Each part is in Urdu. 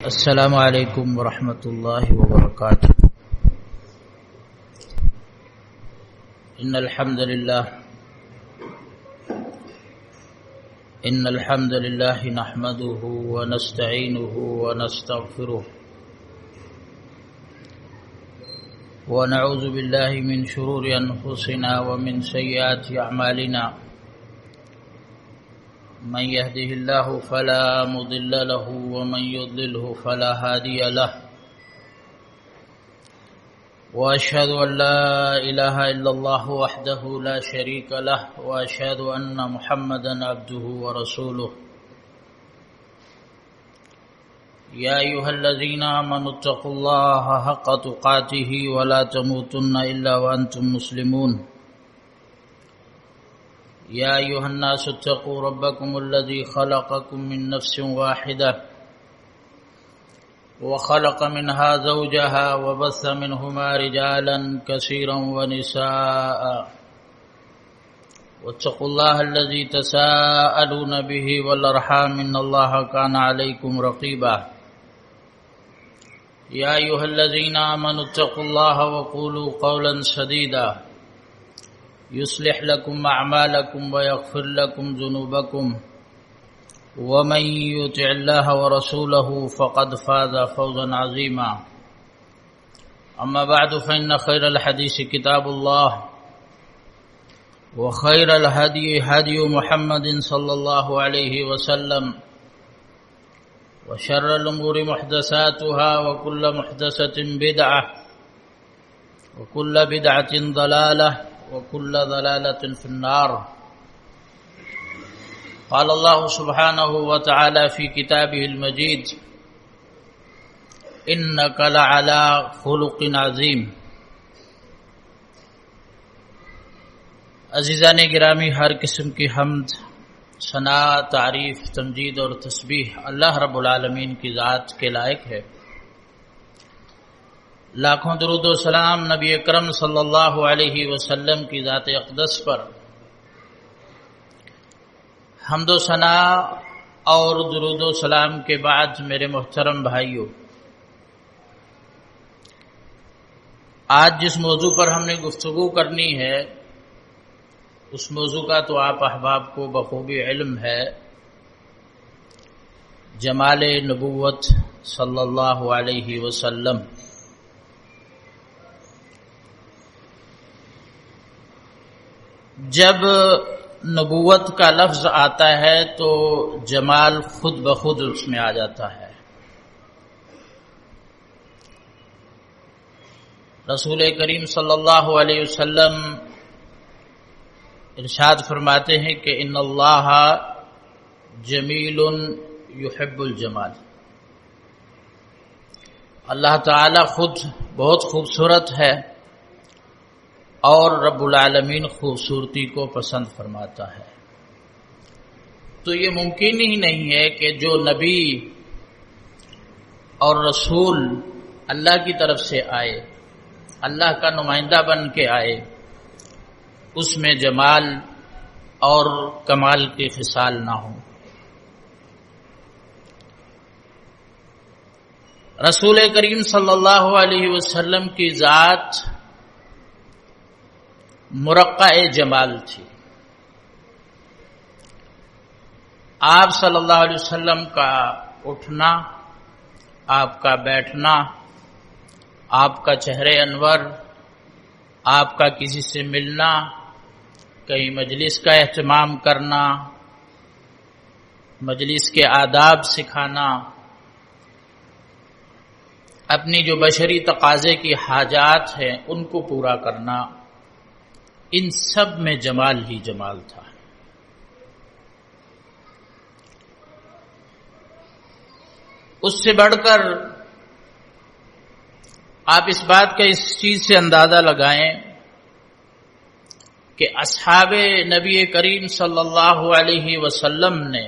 السلام علیکم ورحمۃ اللہ وبرکاتہ۔ ان الحمد للہ نحمده ونستعینه ونستغفره ونعوذ باللہ من شرور انفسنا ومن سیئات اعمالنا، من يهده الله فلا مضل له ومن يضلله فلا هادي له، وأشهد أن لا إله إلا الله وحده لا شريك له، وأشهد أن محمدا عبده ورسوله۔ يا أيها الذين آمنوا اتقوا الله حق تقاته ولا تموتن إلا وأنتم مسلمون۔ يا أيها الناس اتقوا ربكم الذي خلقكم من نفس واحدة وخلق منها زوجها وبث منهما رجالا كثيرا ونساء، واتقوا الله الذي تساءلون به والأرحام إن الله كان عليكم رقيبا۔ يا أيها الذين آمنوا اتقوا الله وقولوا قولا سديدا يصلح لكم أعمالكم ويغفر لكم ذنوبكم، ومن يطع الله ورسوله فقد فاز فوزا عظيما۔ أما بعد فإن خير الحديث كتاب الله، وخير الهدي هدي محمد صلى الله عليه وسلم، وشر الأمور محدثاتها وكل محدثة بدعة وكل بدعة ضلالة وكل ضلالة في النار۔ قال الله سبحانه وتعالى في كتابه المجيد: إنك لعلى خلق عظيم۔ عزیزان گرامی، ہر قسم کی حمد، ثنا، تعریف، تمجید اور تسبیح اللہ رب العالمین کی ذات کے لائق ہے۔ لاکھوں درود و سلام نبی اکرم صلی اللہ علیہ وسلم کی ذات اقدس پر، حمد و ثنا اور درود و سلام کے بعد میرے محترم بھائیوں، آج جس موضوع پر ہم نے گفتگو کرنی ہے اس موضوع کا تو آپ احباب کو بخوبی علم ہے، جمال نبوت صلی اللہ علیہ وسلم۔ جب نبوت کا لفظ آتا ہے تو جمال خود بخود اس میں آ جاتا ہے۔ رسول کریم صلی اللہ علیہ وسلم ارشاد فرماتے ہیں کہ ان اللہ جمیل یحب الجمال، اللہ تعالی خود بہت خوبصورت ہے اور رب العالمین خوبصورتی کو پسند فرماتا ہے۔ تو یہ ممکن ہی نہیں ہے کہ جو نبی اور رسول اللہ کی طرف سے آئے، اللہ کا نمائندہ بن کے آئے، اس میں جمال اور کمال کے خصال نہ ہوں۔ رسول کریم صلی اللہ علیہ وسلم کی ذات مرقع جمال تھی۔ آپ صلی اللہ علیہ وسلم کا اٹھنا، آپ کا بیٹھنا، آپ کا چہرے انور، آپ کا کسی سے ملنا، کہیں مجلس کا اہتمام کرنا، مجلس کے آداب سکھانا، اپنی جو بشری تقاضے کی حاجات ہیں ان کو پورا کرنا، ان سب میں جمال ہی جمال تھا۔ اس سے بڑھ کر آپ اس بات کا اس چیز سے اندازہ لگائیں کہ اصحاب نبی کریم صلی اللہ علیہ وسلم نے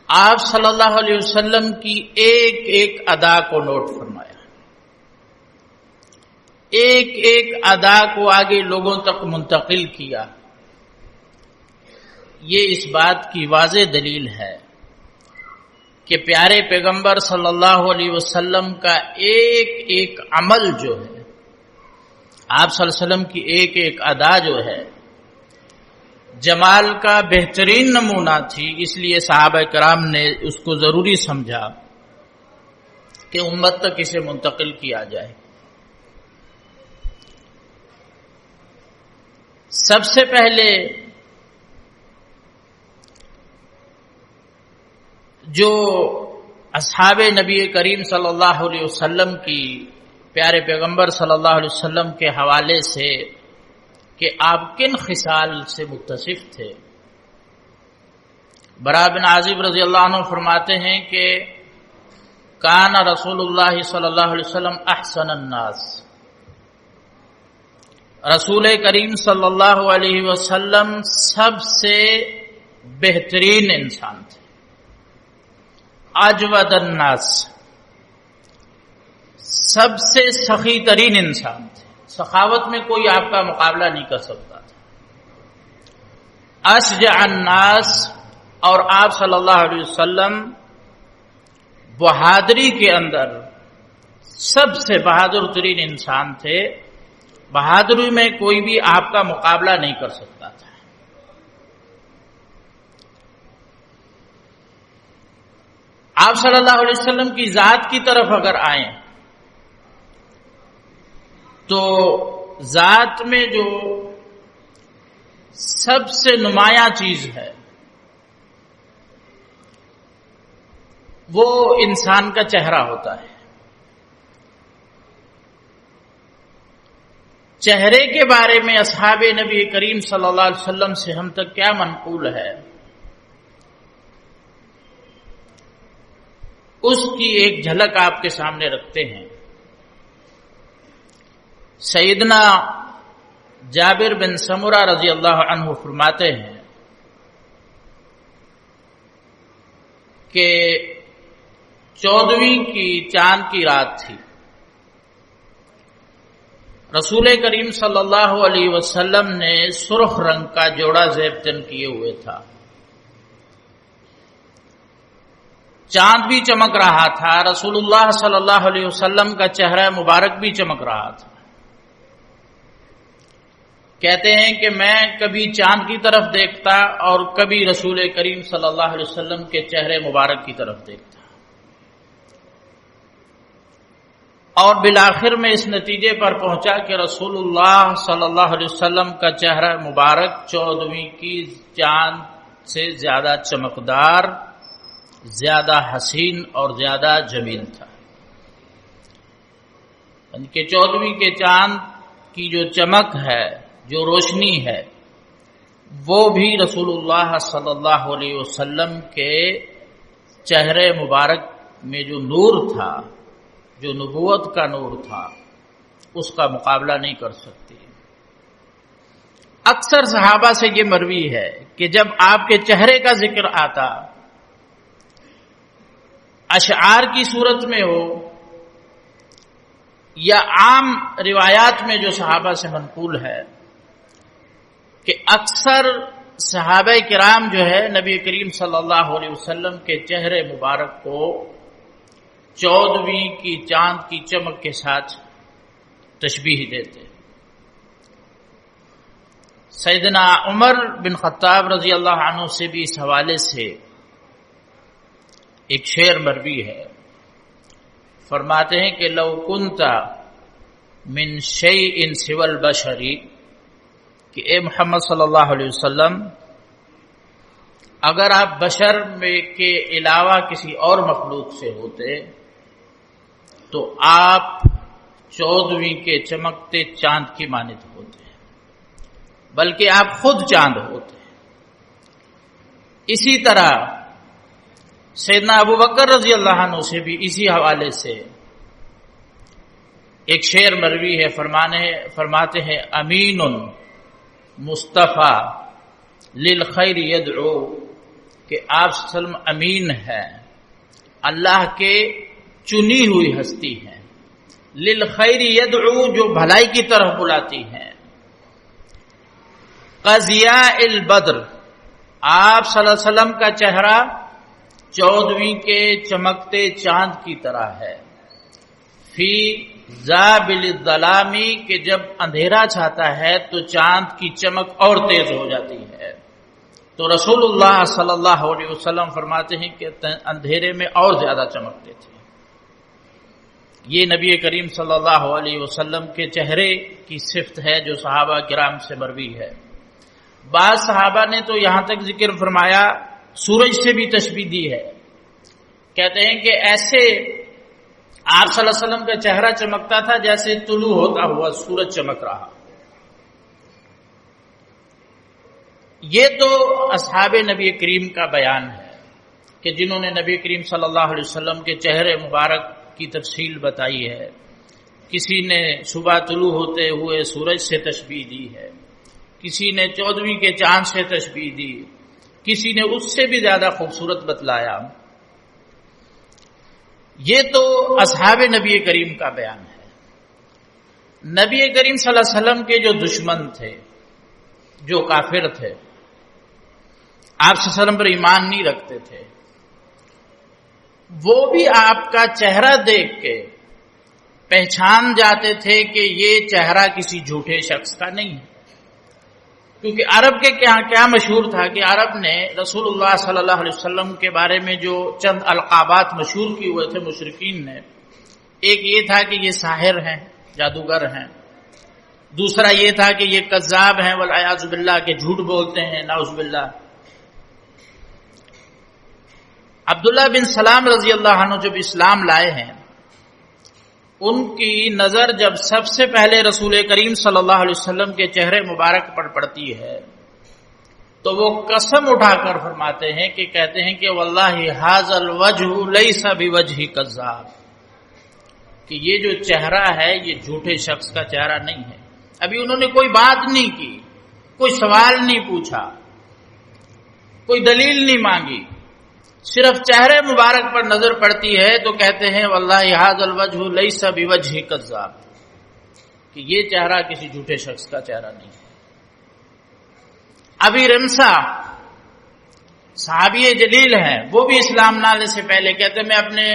آپ صلی اللہ علیہ وسلم کی ایک ایک ادا کو نوٹ فرمایا، ایک ایک ادا کو آگے لوگوں تک منتقل کیا۔ یہ اس بات کی واضح دلیل ہے کہ پیارے پیغمبر صلی اللہ علیہ وسلم کا ایک ایک عمل جو ہے، آپ صلی اللہ علیہ وسلم کی ایک ایک ادا جو ہے جمال کا بہترین نمونہ تھی، اس لیے صحابہ کرام نے اس کو ضروری سمجھا کہ امت تک اسے منتقل کیا جائے۔ سب سے پہلے جو اصحاب نبی کریم صلی اللہ علیہ وسلم کی پیارے پیغمبر صلی اللہ علیہ وسلم کے حوالے سے کہ آپ کن خصال سے متصف تھے، براء بن عازب رضی اللہ عنہ فرماتے ہیں کہ کان رسول اللہ صلی اللہ علیہ وسلم احسن الناس، رسول کریم صلی اللہ علیہ وسلم سب سے بہترین انسان تھے، اجود الناس، سب سے سخی ترین انسان تھے، سخاوت میں کوئی آپ کا مقابلہ نہیں کر سکتا تھا، اشجع الناس، اور آپ صلی اللہ علیہ وسلم بہادری کے اندر سب سے بہادر ترین انسان تھے، بہادری میں کوئی بھی آپ کا مقابلہ نہیں کر سکتا تھا۔ آپ صلی اللہ علیہ وسلم کی ذات کی طرف اگر آئیں تو ذات میں جو سب سے نمایاں چیز ہے وہ انسان کا چہرہ ہوتا ہے۔ چہرے کے بارے میں اصحاب نبی کریم صلی اللہ علیہ وسلم سے ہم تک کیا منقول ہے، اس کی ایک جھلک آپ کے سامنے رکھتے ہیں۔ سیدنا جابر بن سمرہ رضی اللہ عنہ فرماتے ہیں کہ 14ویں کی چاند کی رات تھی، رسول کریم صلی اللہ علیہ وسلم نے سرخ رنگ کا جوڑا زیب تن کیے ہوئے تھا، چاند بھی چمک رہا تھا، رسول اللہ صلی اللہ علیہ وسلم کا چہرہ مبارک بھی چمک رہا تھا۔ کہتے ہیں کہ میں کبھی چاند کی طرف دیکھتا اور کبھی رسول کریم صلی اللہ علیہ وسلم کے چہرے مبارک کی طرف دیکھتا، اور بالآخر میں اس نتیجے پر پہنچا کہ رسول اللہ صلی اللہ علیہ وسلم کا چہرہ مبارک 14ویں کی چاند سے زیادہ چمکدار، زیادہ حسین اور زیادہ جمیل تھا، یعنی کہ 14ویں کے چاند کی جو چمک ہے، جو روشنی ہے، وہ بھی رسول اللہ صلی اللہ علیہ وسلم کے چہرے مبارک میں جو نور تھا، جو نبوت کا نور تھا، اس کا مقابلہ نہیں کر سکتی۔ اکثر صحابہ سے یہ مروی ہے کہ جب آپ کے چہرے کا ذکر آتا، اشعار کی صورت میں ہو یا عام روایات میں جو صحابہ سے منقول ہے، کہ اکثر صحابہ کرام جو ہے نبی کریم صلی اللہ علیہ وسلم کے چہرے مبارک کو 14ویں کی چاند کی چمک کے ساتھ تشبیہ دیتے۔ سیدنا عمر بن خطاب رضی اللہ عنہ سے بھی اس حوالے سے ایک شعر مروی ہے، فرماتے ہیں کہ لو کنت من شیء سوى البشر، کہ اے محمد صلی اللہ علیہ وسلم، اگر آپ بشر میں کے علاوہ کسی اور مخلوق سے ہوتے تو آپ 14ویں کے چمکتے چاند کی مانند ہوتے، بلکہ آپ خود چاند ہوتے۔ اسی طرح سیدنا ابو بکر رضی اللہ عنہ سے بھی اسی حوالے سے ایک شعر مروی ہے، فرماتے ہیں امین مصطفیٰ للخیر یدعو، کہ آپ صلی اللہ علیہ وسلم امین ہے، اللہ کے چنی ہوئی ہستی ہے، للخیر یدعو، جو بھلائی کی طرف بلاتی ہیں، قضیاء البدر، آپ صلی اللہ علیہ وسلم کا چہرہ 14ویں کے چمکتے چاند کی طرح ہے، فی ذابل الظلامی کہ جب اندھیرا چھاتا ہے تو چاند کی چمک اور تیز ہو جاتی ہے۔ تو رسول اللہ صلی اللہ علیہ وسلم فرماتے ہیں کہ اندھیرے میں اور زیادہ چمکتے تھے۔ یہ نبی کریم صلی اللہ علیہ وسلم کے چہرے کی صفت ہے جو صحابہ کرام سے مروی ہے۔ بعض صحابہ نے تو یہاں تک ذکر فرمایا سورج سے بھی تشبیہ دی ہے، کہتے ہیں کہ ایسے آپ صلی اللہ علیہ وسلم کا چہرہ چمکتا تھا جیسے طلوع ہوتا ہوا سورج چمک رہا۔ یہ تو اصحاب نبی کریم کا بیان ہے کہ جنہوں نے نبی کریم صلی اللہ علیہ وسلم کے چہرے مبارک کی تفصیل بتائی ہے۔ کسی نے صبح طلوع ہوتے ہوئے سورج سے تشبیہ دی ہے، کسی نے 14ویں کے چاند سے تشبیہ دی، کسی نے اس سے بھی زیادہ خوبصورت بتلایا۔ یہ تو اصحاب نبی کریم کا بیان ہے۔ نبی کریم صلی اللہ علیہ وسلم کے جو دشمن تھے، جو کافر تھے، آپ صلی اللہ علیہ وسلم پر ایمان نہیں رکھتے تھے، وہ بھی آپ کا چہرہ دیکھ کے پہچان جاتے تھے کہ یہ چہرہ کسی جھوٹے شخص کا نہیں ہے، کیونکہ عرب کے کیا مشہور تھا کہ عرب نے رسول اللہ صلی اللہ علیہ وسلم کے بارے میں جو چند القابات مشہور کیے ہوئے تھے مشرکین نے، ایک یہ تھا کہ یہ ساحر ہیں، جادوگر ہیں، دوسرا یہ تھا کہ یہ کذاب ہیں والعیاذ باللہ کہ جھوٹ بولتے ہیں، نعوذ باللہ۔ عبداللہ بن سلام رضی اللہ عنہ جب اسلام لائے ہیں، ان کی نظر جب سب سے پہلے رسول کریم صلی اللہ علیہ وسلم کے چہرے مبارک پر پڑتی ہے تو وہ قسم اٹھا کر فرماتے ہیں کہ کہتے ہیں کہ واللہ ھذا الوجہ لیس بوجہ کذاب، کہ یہ جو چہرہ ہے یہ جھوٹے شخص کا چہرہ نہیں ہے۔ ابھی انہوں نے کوئی بات نہیں کی، کوئی سوال نہیں پوچھا، کوئی دلیل نہیں مانگی، صرف چہرے مبارک پر نظر پڑتی ہے تو کہتے ہیں واللہ ھذا الوجہ لیس بوجہ کذاب، کہ یہ چہرہ کسی جھوٹے شخص کا چہرہ نہیں ہے۔ ابھی رمسا صحابی جلیل ہیں، وہ بھی اسلام لانے سے پہلے کہتے ہیں میں اپنے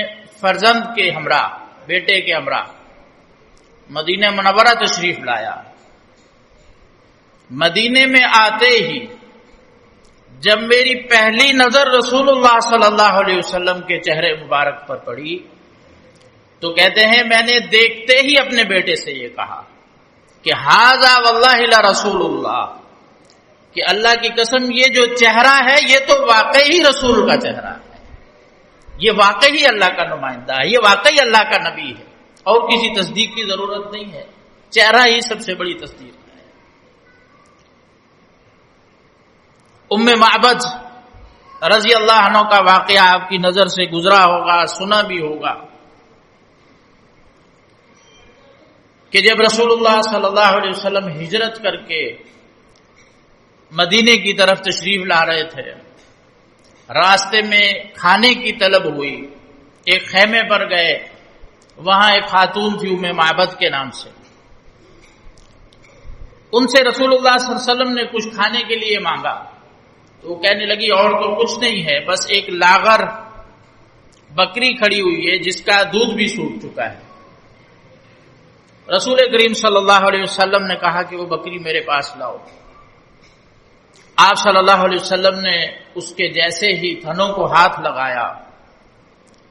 فرزند کے ہمراہ، بیٹے کے ہمراہ مدینہ منورہ تشریف لایا۔ مدینے میں آتے ہی جب میری پہلی نظر رسول اللہ صلی اللہ علیہ وسلم کے چہرے مبارک پر پڑی تو کہتے ہیں میں نے دیکھتے ہی اپنے بیٹے سے یہ کہا کہ ھذا واللہ لرسول اللہ، کہ اللہ کی قسم یہ جو چہرہ ہے یہ تو واقعی رسول کا چہرہ ہے، یہ واقعی اللہ کا نمائندہ ہے، یہ واقعی اللہ کا نبی ہے، اور کسی تصدیق کی ضرورت نہیں ہے، چہرہ ہی سب سے بڑی تصدیق ہے۔ ام معبد رضی اللہ عنہ کا واقعہ آپ کی نظر سے گزرا ہوگا، سنا بھی ہوگا کہ جب رسول اللہ صلی اللہ علیہ وسلم ہجرت کر کے مدینے کی طرف تشریف لا رہے تھے، راستے میں کھانے کی طلب ہوئی، ایک خیمے پر گئے، وہاں ایک خاتون تھی ام معبد کے نام سے، ان سے رسول اللہ صلی اللہ علیہ وسلم نے کچھ کھانے کے لیے مانگا تو وہ کہنے لگی اور تو کچھ نہیں ہے، بس ایک لاغر بکری کھڑی ہوئی ہے جس کا دودھ بھی سوکھ چکا ہے۔ رسول کریم صلی اللہ علیہ وسلم نے کہا کہ وہ بکری میرے پاس لاؤ۔ آپ صلی اللہ علیہ وسلم نے اس کے جیسے ہی تھنوں کو ہاتھ لگایا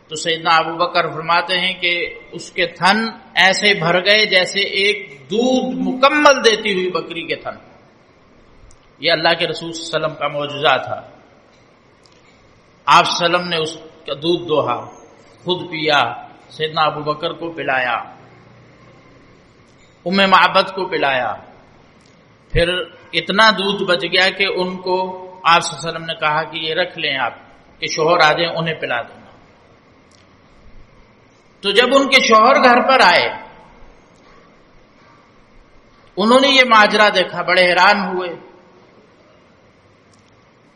تو سیدنا ابو بکر فرماتے ہیں کہ اس کے تھن ایسے بھر گئے جیسے ایک دودھ مکمل دیتی ہوئی بکری کے تھن۔ یہ اللہ کے رسول صلی اللہ علیہ وسلم کا معجزہ تھا۔ آپ صلی اللہ علیہ وسلم نے اس کا دودھ دوہا، خود پیا، سیدنا ابو بکر کو پلایا، ام معبد کو پلایا، پھر اتنا دودھ بچ گیا کہ ان کو آپ صلی اللہ علیہ وسلم نے کہا کہ یہ رکھ لیں آپ کہ شوہر آ جائیں انہیں پلا دینا۔ تو جب ان کے شوہر گھر پر آئے انہوں نے یہ ماجرا دیکھا، بڑے حیران ہوئے،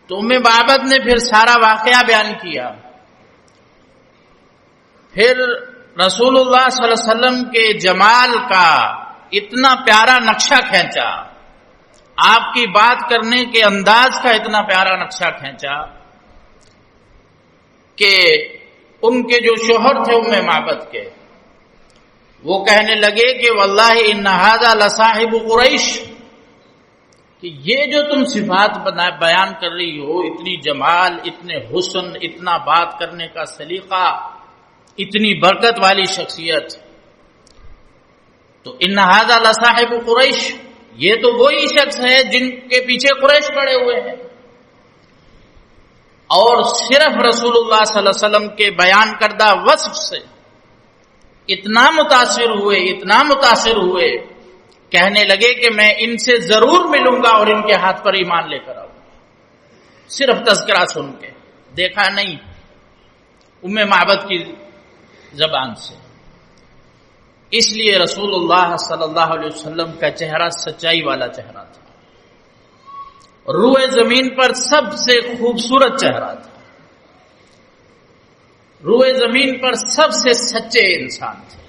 تو ام معبد نے پھر سارا واقعہ بیان کیا، پھر رسول اللہ صلی اللہ علیہ وسلم کے جمال کا اتنا پیارا نقشہ کھینچا، آپ کی بات کرنے کے انداز کا اتنا پیارا نقشہ کھینچا کہ ان کے جو شوہر تھے ام معبد کے، وہ کہنے لگے کہ واللہ ان ھذا لصاحب قریش، کہ یہ جو تم صفات بیان کر رہی ہو، اتنی جمال، اتنے حسن، اتنا بات کرنے کا سلیقہ، اتنی برکت والی شخصیت، تو ان ھذا لصاحب قریش، یہ تو وہی شخص ہے جن کے پیچھے قریش پڑے ہوئے ہیں۔ اور صرف رسول اللہ صلی اللہ علیہ وسلم کے بیان کردہ وصف سے اتنا متاثر ہوئے، کہنے لگے کہ میں ان سے ضرور ملوں گا اور ان کے ہاتھ پر ایمان لے کر آؤں گا، صرف تذکرہ سن کے، دیکھا نہیں، ام معبد کی زبان سے۔ اس لیے رسول اللہ صلی اللہ علیہ وسلم کا چہرہ سچائی والا چہرہ تھا، روئے زمین پر سب سے خوبصورت چہرہ تھا، روئے زمین پر سب سے سچے انسان تھے۔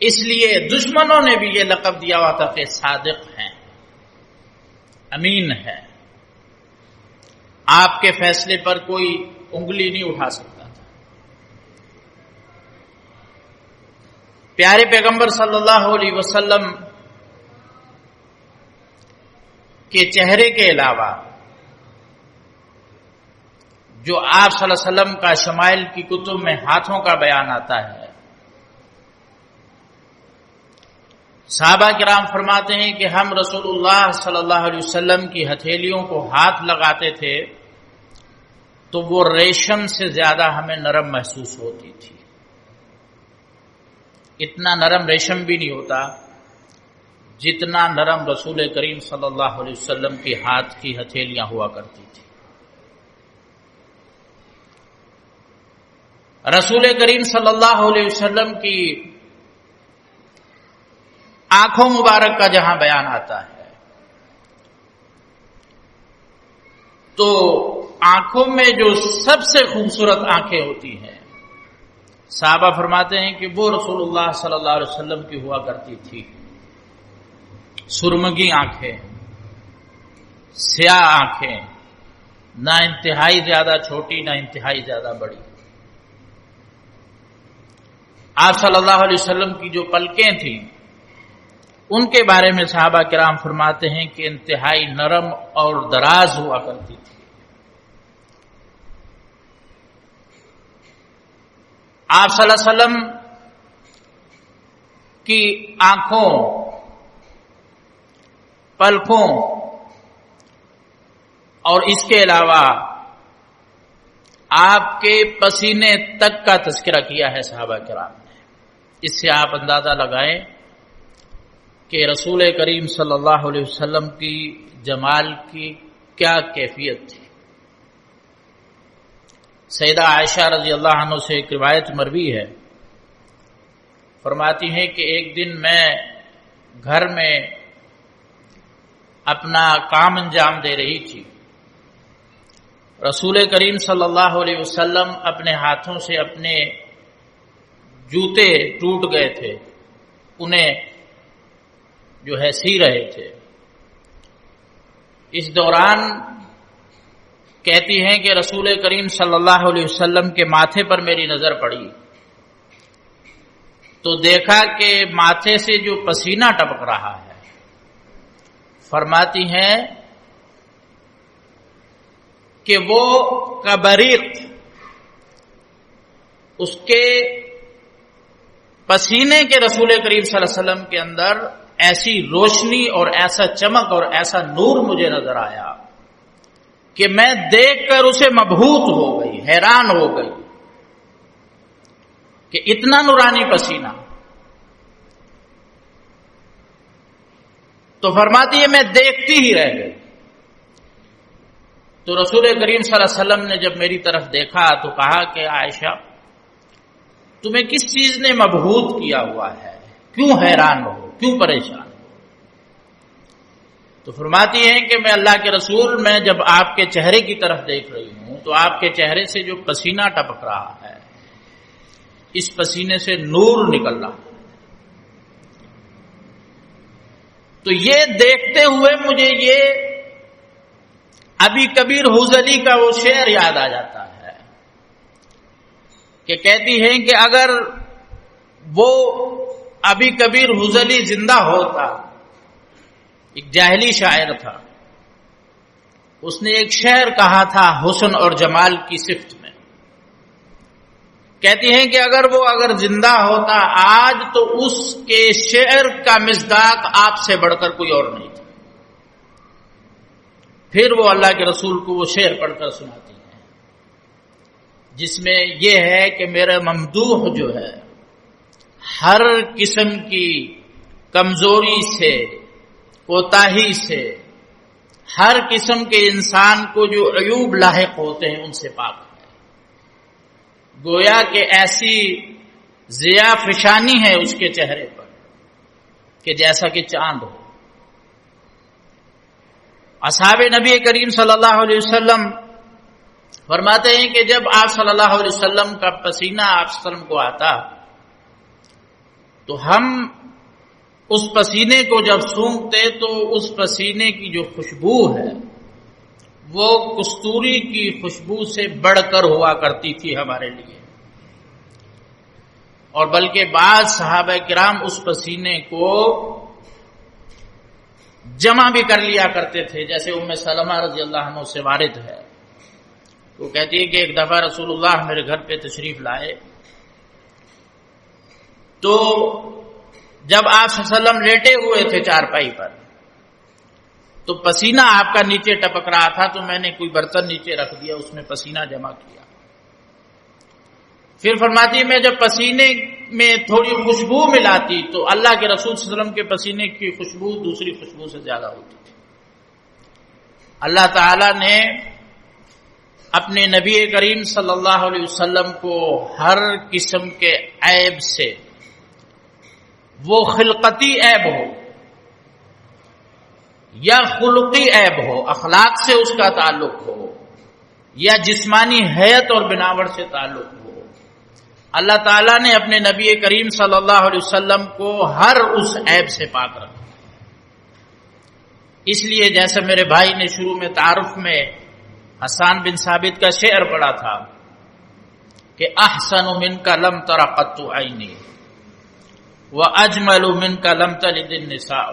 اس لیے دشمنوں نے بھی یہ لقب دیا ہوا تھا کہ صادق ہیں، امین ہے، آپ کے فیصلے پر کوئی انگلی نہیں اٹھا سکتا تھا۔ پیارے پیغمبر صلی اللہ علیہ وسلم کے چہرے کے علاوہ جو آپ صلی اللہ علیہ وسلم کا شمائل کی کتب میں ہاتھوں کا بیان آتا ہے، صحابہ کرام فرماتے ہیں کہ ہم رسول اللہ صلی اللہ علیہ وسلم کی ہتھیلیوں کو ہاتھ لگاتے تھے تو وہ ریشم سے زیادہ ہمیں نرم محسوس ہوتی تھی۔ اتنا نرم ریشم بھی نہیں ہوتا جتنا نرم رسول کریم صلی اللہ علیہ وسلم کے ہاتھ کی ہتھیلیاں ہوا کرتی تھی۔ رسول کریم صلی اللہ علیہ وسلم کی آنکھوں مبارک کا جہاں بیان آتا ہے تو آنکھوں میں جو سب سے خوبصورت آنکھیں ہوتی ہیں، صحابہ فرماتے ہیں کہ وہ رسول اللہ صلی اللہ علیہ وسلم کی ہوا کرتی تھی، سرمگی آنکھیں، سیاہ آنکھیں، نہ انتہائی زیادہ چھوٹی نہ انتہائی زیادہ بڑی۔ آپ صلی اللہ علیہ وسلم کی جو پلکیں تھیں ان کے بارے میں صحابہ کرام فرماتے ہیں کہ انتہائی نرم اور دراز ہوا کرتی تھی۔ آپ صلی اللہ علیہ وسلم کی آنکھوں، پلکوں اور اس کے علاوہ آپ کے پسینے تک کا تذکرہ کیا ہے صحابہ کرام نے۔ اس سے آپ اندازہ لگائیں کہ رسول کریم صلی اللہ علیہ وسلم کی جمال کی کیا کیفیت تھی۔ سیدہ عائشہ رضی اللہ عنہ سے ایک روایت مروی ہے، فرماتی ہیں کہ ایک دن میں گھر میں اپنا کام انجام دے رہی تھی، رسول کریم صلی اللہ علیہ وسلم اپنے ہاتھوں سے اپنے جوتے ٹوٹ گئے تھے، انہیں جو ہے سی رہے تھے۔ اس دوران کہتی ہیں کہ رسول کریم صلی اللہ علیہ وسلم کے ماتھے پر میری نظر پڑی تو دیکھا کہ ماتھے سے جو پسینہ ٹپک رہا ہے، فرماتی ہیں کہ وہ کبریق، اس کے پسینے کے رسول کریم صلی اللہ علیہ وسلم کے اندر ایسی روشنی اور ایسا چمک اور ایسا نور مجھے نظر آیا کہ میں دیکھ کر اسے مبہوت ہو گئی، حیران ہو گئی کہ اتنا نورانی پسینہ۔ تو فرماتی ہے میں دیکھتی ہی رہ گئی۔ تو رسول کریم صلی اللہ علیہ وسلم نے جب میری طرف دیکھا تو کہا کہ عائشہ تمہیں کس چیز نے مبہوت کیا ہوا ہے، کیوں حیران ہو، کیوں پریشان ہو؟ تو فرماتی ہیں کہ میں اللہ کے رسول، میں جب آپ کے چہرے کی طرف دیکھ رہی ہوں تو آپ کے چہرے سے جو پسینہ ٹپک رہا ہے، اس پسینے سے نور نکل رہا ہے۔ تو یہ دیکھتے ہوئے مجھے یہ ابی کبیر حوزلی کا وہ شعر یاد آ جاتا ہے کہ کہتی ہیں کہ اگر وہ ابی کبیر حضلی زندہ ہوتا، ایک جاہلی شاعر تھا، اس نے ایک شعر کہا تھا حسن اور جمال کی صفت میں. کہتی ہیں کہ اگر زندہ ہوتا آج تو اس کے شعر کا مصداق آپ سے بڑھ کر کوئی اور نہیں تھا. پھر وہ اللہ کے رسول کو وہ شعر پڑھ کر سناتی ہیں جس میں یہ ہے کہ میرا ممدوح جو ہے ہر قسم کی کمزوری سے، کوتاہی سے، ہر قسم کے انسان کو جو عیوب لاحق ہوتے ہیں ان سے پاک ہے. گویا کہ ایسی ضیاء فشانی ہے اس کے چہرے پر کہ جیسا کہ چاند ہو. اصحاب نبی کریم صلی اللہ علیہ وسلم فرماتے ہیں کہ جب آپ صلی اللہ علیہ وسلم کا پسینہ آپ صلی اللہ علیہ وسلم کو آتا تو ہم اس پسینے کو جب سونگھتے تو اس پسینے کی جو خوشبو ہے وہ کستوری کی خوشبو سے بڑھ کر ہوا کرتی تھی ہمارے لیے. اور بلکہ بعض صحابہ کرام اس پسینے کو جمع بھی کر لیا کرتے تھے، جیسے ام سلمہ رضی اللہ عنہ سے وارد ہے. وہ کہتی ہے کہ ایک دفعہ رسول اللہ میرے گھر پہ تشریف لائے تو جب آپ صلی اللہ علیہ وسلم لیٹے ہوئے تھے چارپائی پر تو پسینہ آپ کا نیچے ٹپک رہا تھا، تو میں نے کوئی برتن نیچے رکھ دیا، اس میں پسینہ جمع کیا. پھر فرماتی ہے میں جب پسینے میں تھوڑی خوشبو ملاتی تو اللہ کے رسول صلی اللہ علیہ وسلم کے پسینے کی خوشبو دوسری خوشبو سے زیادہ ہوتی تھی. اللہ تعالی نے اپنے نبی کریم صلی اللہ علیہ وسلم کو ہر قسم کے عیب سے، وہ خلقتی عیب ہو یا خلقی عیب ہو، اخلاق سے اس کا تعلق ہو یا جسمانی حیت اور بناوٹ سے تعلق ہو، اللہ تعالیٰ نے اپنے نبی کریم صلی اللہ علیہ وسلم کو ہر اس عیب سے پاک رکھا. اس لیے جیسے میرے بھائی نے شروع میں تعارف میں حسان بن ثابت کا شعر پڑھا تھا کہ احسن منک لم تر قط عینی واجمل منک لم تلد النساء،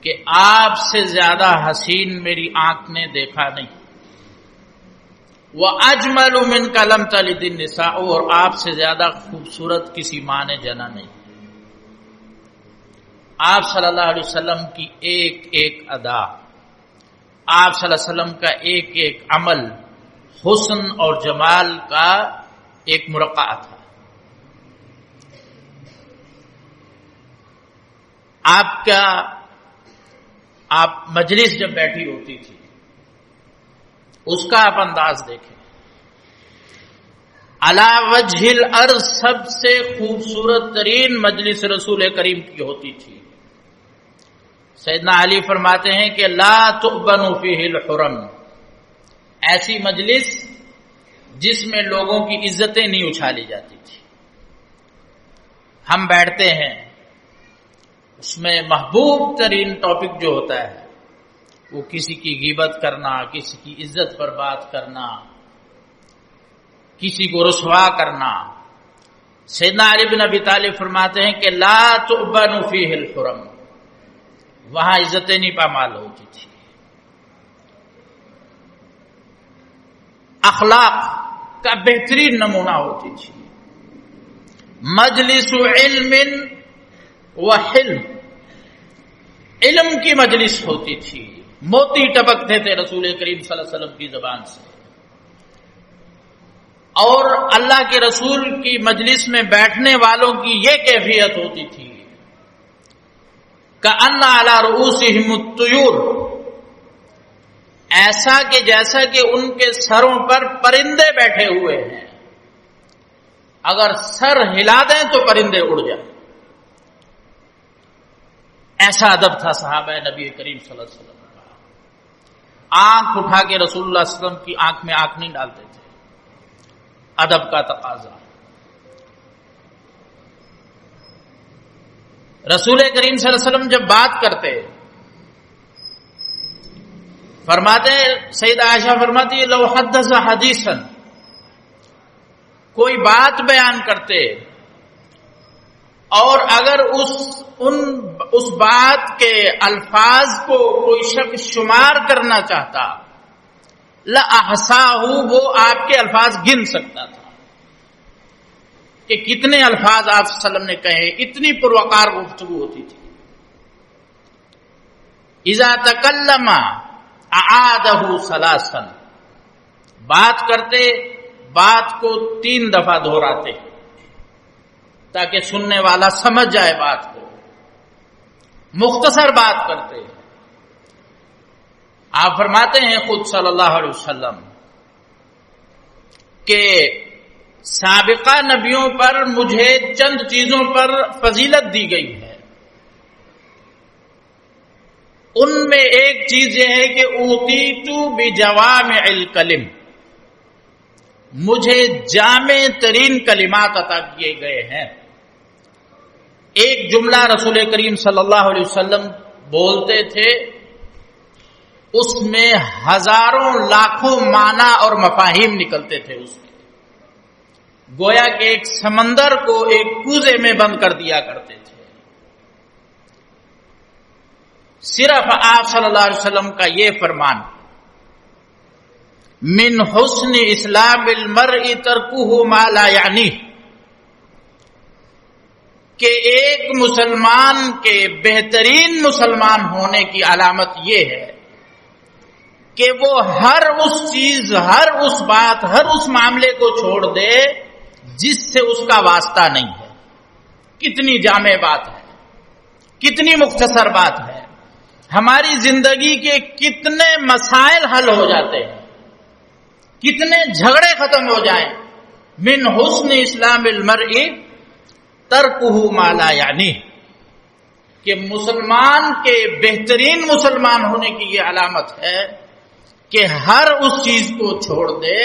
کہ آپ سے زیادہ حسین میری آنکھ نے دیکھا نہیں. وَأَجْمَلُ مِنْكَ لَمْ تَلِدِ النِّسَاءُ، اور آپ سے زیادہ خوبصورت کسی ماں نے جنا نہیں. آپ صلی اللہ علیہ وسلم کی ایک ایک ادا، آپ صلی اللہ علیہ وسلم کا ایک ایک عمل حسن اور جمال کا ایک مرقع تھا. آپ مجلس جب بیٹھی ہوتی تھی اس کا آپ انداز دیکھیں، علی وجہ الارض سب سے خوبصورت ترین مجلس رسول کریم کی ہوتی تھی. سیدنا علی فرماتے ہیں کہ لا تؤبن فیہ الحرم، ایسی مجلس جس میں لوگوں کی عزتیں نہیں اچھالی جاتی تھی. ہم بیٹھتے ہیں، اس میں محبوب ترین ٹاپک جو ہوتا ہے وہ کسی کی غیبت کرنا، کسی کی عزت پر بات کرنا، کسی کو رسوا کرنا. سیدنا علی بن ابی طالب فرماتے ہیں کہ لا تؤبن فیہ الحرم، وہاں عزتیں نہیں پامال ہوتی تھی. اخلاق کا بہترین نمونہ ہوتی تھی. مجلس علم و حلم، علم کی مجلس ہوتی تھی، موتی ٹپکتے تھے رسول کریم صلی اللہ علیہ وسلم کی زبان سے. اور اللہ کے رسول کی مجلس میں بیٹھنے والوں کی یہ کیفیت ہوتی تھی کأن علی رؤوسہم الطیور، ایسا کہ جیسا کہ ان کے سروں پر پرندے بیٹھے ہوئے ہیں، اگر سر ہلا دیں تو پرندے اڑ جائیں. ایسا ادب تھا صحابہ نبی کریم صلی اللہ علیہ وسلم کا. آنکھ اٹھا کے رسول اللہ صلی اللہ علیہ وسلم کی آنکھ میں آنکھ نہیں ڈالتے تھے، ادب کا تقاضا. رسول کریم صلی اللہ علیہ وسلم جب بات کرتے فرماتے، سیدہ عائشہ فرماتی لو حدث حدیثا کوئی بات بیان کرتے اور اگر اس بات کے الفاظ کو کوئی شخص شمار کرنا چاہتا لَأَحْصَاهُ، وہ آپ کے الفاظ گن سکتا تھا کہ کتنے الفاظ آپ صلی اللہ علیہ وسلم نے کہے، اتنی پروقار گفتگو ہوتی تھی. اذا تکلم اعادہ ثلاثا، بات کرتے بات کو 3 دفعہ دہراتے تاکہ سننے والا سمجھ جائے بات کو. مختصر بات کرتے. آپ فرماتے ہیں خود صلی اللہ علیہ وسلم کہ سابقہ نبیوں پر مجھے چند چیزوں پر فضیلت دی گئی ہے. ان میں ایک چیز یہ ہے کہ اوتیت بجوامع الکلم، مجھے جامع ترین کلمات عطا کیے گئے ہیں. ایک جملہ رسول کریم صلی اللہ علیہ وسلم بولتے تھے، اس میں ہزاروں لاکھوں معنی اور مفاہیم نکلتے تھے. اس میں گویا کہ ایک سمندر کو ایک کوزے میں بند کر دیا کرتے تھے. صرف آپ صلی اللہ علیہ وسلم کا یہ فرمان، من حسن اسلام المرء ترکہ ما لا یعنی، کہ ایک مسلمان کے بہترین مسلمان ہونے کی علامت یہ ہے کہ وہ ہر اس چیز، ہر اس بات، ہر اس معاملے کو چھوڑ دے جس سے اس کا واسطہ نہیں ہے. کتنی جامع بات ہے، کتنی مختصر بات ہے. ہماری زندگی کے کتنے مسائل حل ہو جاتے ہیں، کتنے جھگڑے ختم ہو جائیں. من حسن اسلام المرء ترکہ ما لا یعنی، کہ مسلمان کے بہترین مسلمان ہونے کی یہ علامت ہے کہ ہر اس چیز کو چھوڑ دے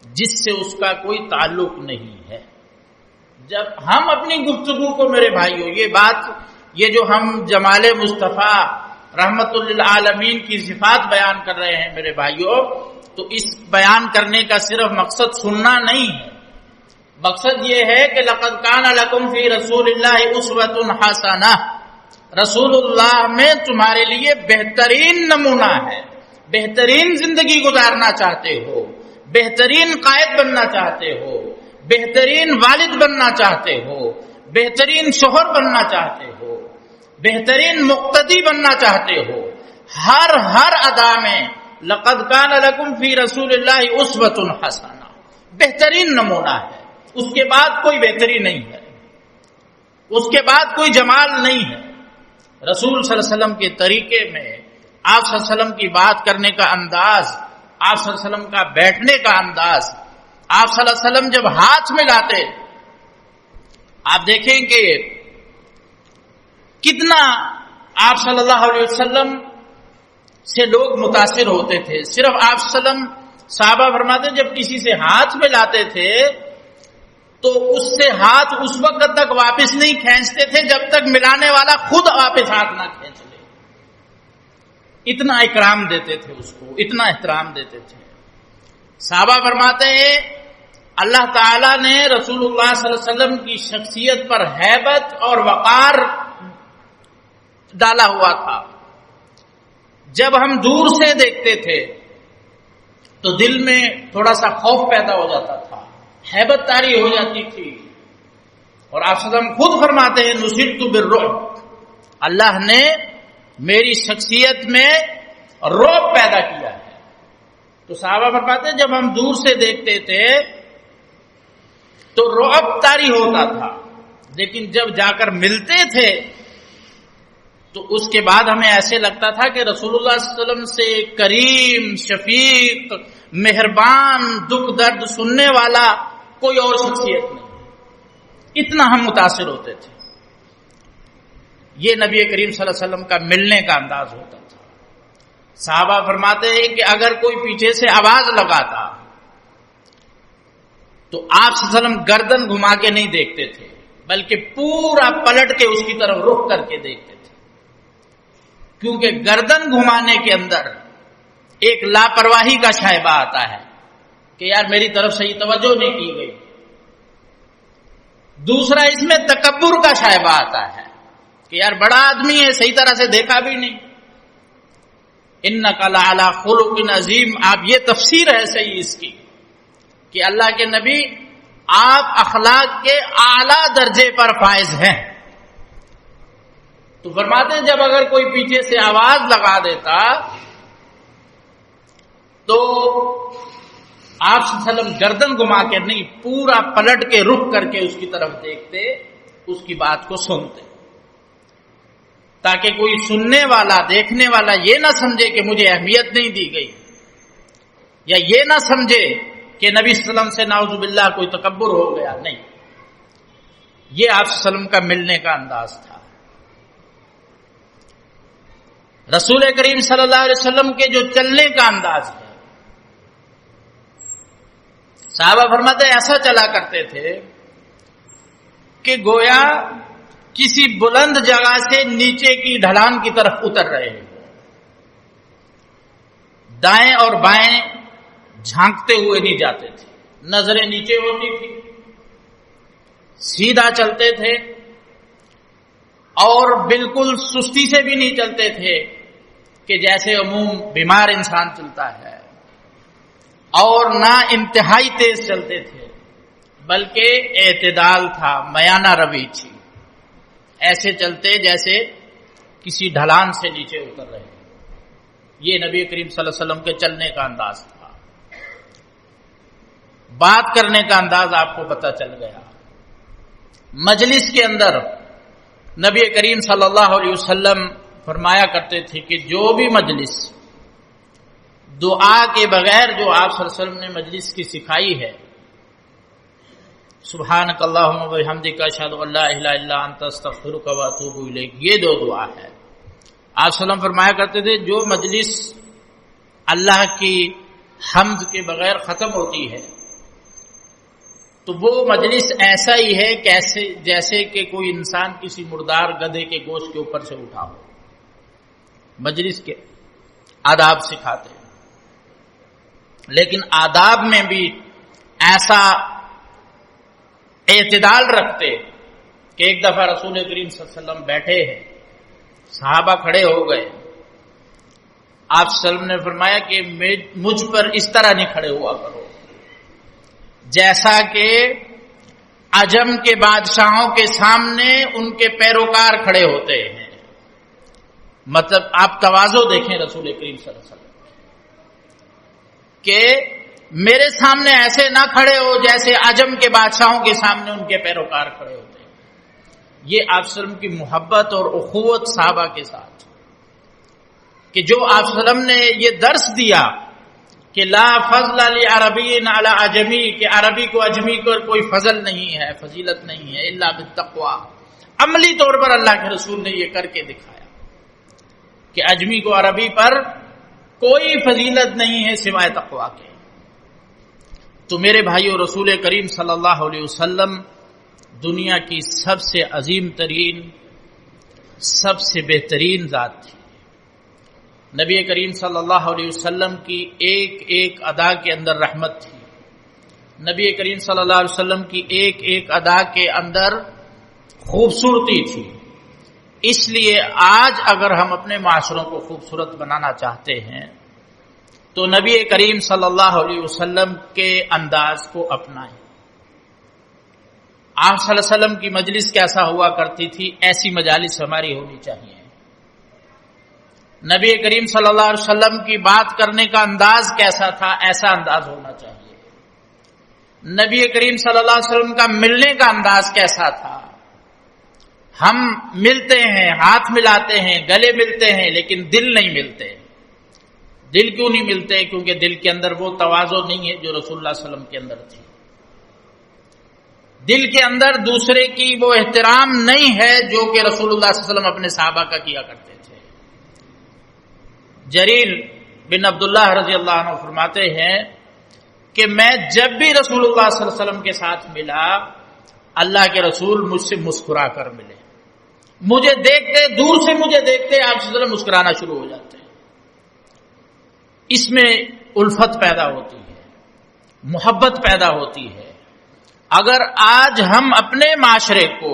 جس سے اس کا کوئی تعلق نہیں ہے. جب ہم اپنی گفتگو کو، میرے بھائیوں، یہ جو ہم جمال مصطفیٰ رحمت للعالمین کی صفات بیان کر رہے ہیں میرے بھائیوں، تو اس بیان کرنے کا صرف مقصد سننا نہیں ہے. مقصد یہ ہے کہ لقد کان لکم فی رسول اللہ اسوۃ حسنہ، رسول اللہ میں تمہارے لیے بہترین نمونہ ہے. بہترین زندگی گزارنا چاہتے ہو، بہترین قائد بننا چاہتے ہو، بہترین والد بننا چاہتے ہو، بہترین شوہر بننا چاہتے ہو، بہترین مقتدی بننا چاہتے ہو، ہر ادا میں لقد کان لکم فی رسول اللہ اسوۃ حسنہ، بہترین نمونہ ہے. اس کے بعد کوئی بہتری نہیں ہے، اس کے بعد کوئی جمال نہیں ہے. رسول صلی اللہ علیہ وسلم کے طریقے میں، آپ صلی اللہ علیہ وسلم کی بات کرنے کا انداز، آپ صلی اللہ علیہ وسلم کا بیٹھنے کا انداز، آپ صلی اللہ علیہ وسلم جب ہاتھ ملاتے، آپ دیکھیں کہ کتنا آپ صلی اللہ علیہ وسلم سے لوگ متاثر ہوتے تھے. صرف آپ صلی اللہ علیہ وسلم، صحابہ فرماتے جب کسی سے ہاتھ ملاتے تھے تو اس سے ہاتھ اس وقت تک واپس نہیں کھینچتے تھے جب تک ملانے والا خود واپس ہاتھ نہ کھینچ لے. اتنا اکرام دیتے تھے اس کو، اتنا احترام دیتے تھے. صحابہ فرماتے ہیں اللہ تعالیٰ نے رسول اللہ صلی اللہ علیہ وسلم کی شخصیت پر ہیبت اور وقار ڈالا ہوا تھا. جب ہم دور سے دیکھتے تھے تو دل میں تھوڑا سا خوف پیدا ہو جاتا تھا، ہیبت طاری ہو جاتی تھی. اور آپ صلی اللہ علیہ وسلم خود فرماتے ہیں نصرت بالرعب، اللہ نے میری شخصیت میں رعب پیدا کیا ہے. تو صحابہ فرماتے ہیں جب ہم دور سے دیکھتے تھے تو رعب طاری ہوتا تھا، لیکن جب جا کر ملتے تھے تو اس کے بعد ہمیں ایسے لگتا تھا کہ رسول اللہ صلی اللہ علیہ وسلم سے کریم، شفیق، مہربان، دکھ درد سننے والا کوئی اور شخصیت نہیں. اتنا ہم متاثر ہوتے تھے. یہ نبی کریم صلی اللہ علیہ وسلم کا ملنے کا انداز ہوتا تھا. صحابہ فرماتے ہیں کہ اگر کوئی پیچھے سے آواز لگاتا تو آپ صلی اللہ علیہ وسلم گردن گھما کے نہیں دیکھتے تھے، بلکہ پورا پلٹ کے اس کی طرف رخ کر کے دیکھتے تھے، کیونکہ گردن گھمانے کے اندر ایک لاپرواہی کا شائبہ آتا ہے کہ یار میری طرف سے یہ توجہ نہیں کی گئی، دوسرا اس میں تکبر کا شائبہ آتا ہے کہ یار بڑا آدمی ہے، صحیح طرح سے دیکھا بھی نہیں. انک لعلی خلق عظیم، آپ یہ تفسیر ہے صحیح اس کی کہ اللہ کے نبی آپ اخلاق کے اعلی درجے پر فائز ہیں. تو فرماتے ہیں جب اگر کوئی پیچھے سے آواز لگا دیتا تو آپ صلی اللہ علیہ وسلم گردن گھما کے نہیں، پورا پلٹ کے رخ کر کے اس کی طرف دیکھتے، اس کی بات کو سنتے، تاکہ کوئی سننے والا دیکھنے والا یہ نہ سمجھے کہ مجھے اہمیت نہیں دی گئی، یا یہ نہ سمجھے کہ نبی صلی اللہ علیہ وسلم سے نعوذ باللہ کوئی تکبر ہو گیا. نہیں، یہ آپ صلی اللہ علیہ وسلم کا ملنے کا انداز تھا. رسول کریم صلی اللہ علیہ وسلم کے جو چلنے کا انداز ہے، صحابہ فرماتے ہیں ایسا چلا کرتے تھے کہ گویا کسی بلند جگہ سے نیچے کی ڈھلان کی طرف اتر رہے ہیں. دائیں اور بائیں جھانکتے ہوئے نہیں جاتے تھے، نظریں نیچے ہوتی تھی، سیدھا چلتے تھے اور بالکل سستی سے بھی نہیں چلتے تھے کہ جیسے عموم بیمار انسان چلتا ہے، اور نہ انتہائی تیز چلتے تھے، بلکہ اعتدال تھا، میانہ روی تھی. ایسے چلتے جیسے کسی ڈھلان سے نیچے اتر رہے ہیں. یہ نبی کریم صلی اللہ علیہ وسلم کے چلنے کا انداز تھا. بات کرنے کا انداز آپ کو پتہ چل گیا. مجلس کے اندر نبی کریم صلی اللہ علیہ وسلم فرمایا کرتے تھے کہ جو بھی مجلس دعا کے بغیر جو آپ صلی اللہ علیہ وسلم نے مجلس کی سکھائی ہے، سبحانک اللہم و بحمدک اشہد ان لا الہ الا انت استغفرک و اتوب الیک، یہ دو دعا ہے. آپ صلی اللہ علیہ وسلم فرمایا کرتے تھے جو مجلس اللہ کی حمد کے بغیر ختم ہوتی ہے تو وہ مجلس ایسا ہی ہے جیسے کہ کوئی انسان کسی مردار گدھے کے گوشت کے اوپر سے اٹھا ہو. مجلس کے آداب سکھاتے ہیں، لیکن آداب میں بھی ایسا اعتدال رکھتے کہ ایک دفعہ رسول کریم صلی اللہ علیہ وسلم بیٹھے ہیں، صحابہ کھڑے ہو گئے. آپ صلی اللہ علیہ وسلم نے فرمایا کہ مجھ پر اس طرح نہیں کھڑے ہوا کرو جیسا کہ عجم کے بادشاہوں کے سامنے ان کے پیروکار کھڑے ہوتے ہیں. مطلب آپ تواضع دیکھیں رسول کریم صلی اللہ علیہ وسلم کہ میرے سامنے ایسے نہ کھڑے ہو جیسے عجم کے بادشاہوں کے سامنے ان کے پیروکار کھڑے ہوتے ہیں. یہ آپ صلی اللہ علیہ وسلم کی محبت اور اخوت صحابہ کے ساتھ کہ جو آپ صلی اللہ علیہ وسلم نے یہ درس دیا کہ لا فضل لعربی علی عجمی، کہ عربی کو اجمی کو کوئی فضل نہیں ہے، فضیلت نہیں ہے، الا بالتقوی. عملی طور پر اللہ کے رسول نے یہ کر کے دکھایا کہ اجمی کو عربی پر کوئی فضیلت نہیں ہے سوائے تقوی کے. تو میرے بھائیو، رسول کریم صلی اللہ علیہ وسلم دنیا کی سب سے عظیم ترین، سب سے بہترین ذات تھی. نبی کریم صلی اللہ علیہ وسلم کی ایک ایک ادا کے اندر رحمت تھی. نبی کریم صلی اللہ علیہ وسلم کی ایک ایک ادا کے اندر خوبصورتی تھی. اس لیے آج اگر ہم اپنے معاشروں کو خوبصورت بنانا چاہتے ہیں تو نبی کریم صلی اللہ علیہ وسلم کے انداز کو اپنائیں. آپ صلی اللہ علیہ وسلم کی مجلس کیسا ہوا کرتی تھی، ایسی مجالس ہماری ہونی چاہیے. نبی کریم صلی اللہ علیہ وسلم کی بات کرنے کا انداز کیسا تھا، ایسا انداز ہونا چاہیے. نبی کریم صلی اللہ علیہ وسلم کا ملنے کا انداز کیسا تھا. ہم ملتے ہیں، ہاتھ ملاتے ہیں، گلے ملتے ہیں، لیکن دل نہیں ملتے. دل کیوں نہیں ملتے؟ کیونکہ دل کے اندر وہ تواضع نہیں ہے جو رسول اللہ صلی اللہ علیہ وسلم کے اندر تھی. دل کے اندر دوسرے کی وہ احترام نہیں ہے جو کہ رسول اللہ صلی اللہ علیہ وسلم اپنے صحابہ کا کیا کرتے تھے. جریر بن عبداللہ رضی اللہ عنہ فرماتے ہیں کہ میں جب بھی رسول اللہ صلی اللہ علیہ وسلم کے ساتھ ملا، اللہ کے رسول مجھ سے مسکرا کر ملے. مجھے دیکھتے، دور سے مجھے دیکھتے آپ صلی اللہ علیہ وسلم مسکرانا شروع ہو جاتے ہیں. اس میں الفت پیدا ہوتی ہے، محبت پیدا ہوتی ہے. اگر آج ہم اپنے معاشرے کو،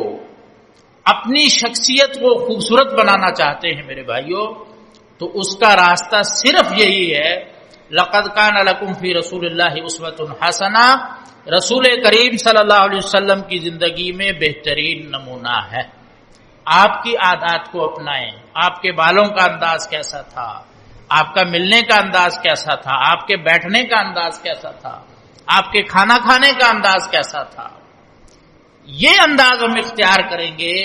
اپنی شخصیت کو خوبصورت بنانا چاہتے ہیں میرے بھائیوں، تو اس کا راستہ صرف یہی ہے، لقد کان لکم فی رسول اللہ اسوۃ حسنہ، رسول کریم صلی اللہ علیہ وسلم کی زندگی میں بہترین نمونہ ہے۔ آپ کی عادات کو اپنائیں، آپ کے بالوں کا انداز کیسا تھا، آپ کا ملنے کا انداز کیسا تھا، آپ کے بیٹھنے کا انداز کیسا تھا، آپ کے کھانا کھانے کا انداز کیسا تھا، یہ انداز ہم اختیار کریں گے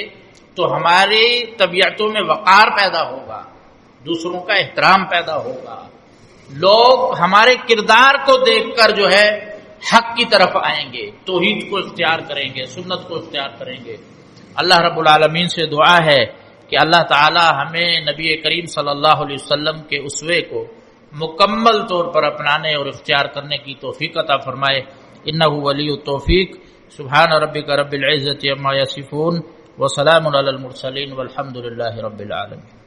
تو ہماری طبیعتوں میں وقار پیدا ہوگا، دوسروں کا احترام پیدا ہوگا، لوگ ہمارے کردار کو دیکھ کر جو ہے حق کی طرف آئیں گے، توحید کو اختیار کریں گے، سنت کو اختیار کریں گے۔ اللہ رب العالمین سے دعا ہے کہ اللہ تعالی ہمیں نبی کریم صلی اللہ علیہ وسلم کے اسوے کو مکمل طور پر اپنانے اور اختیار کرنے کی توفیق عطا فرمائے۔ انہ ولی التوفیق۔ سبحان ربک رب العزۃ عما یصفون وسلام علی المرسلین والحمد للہ رب العالمین۔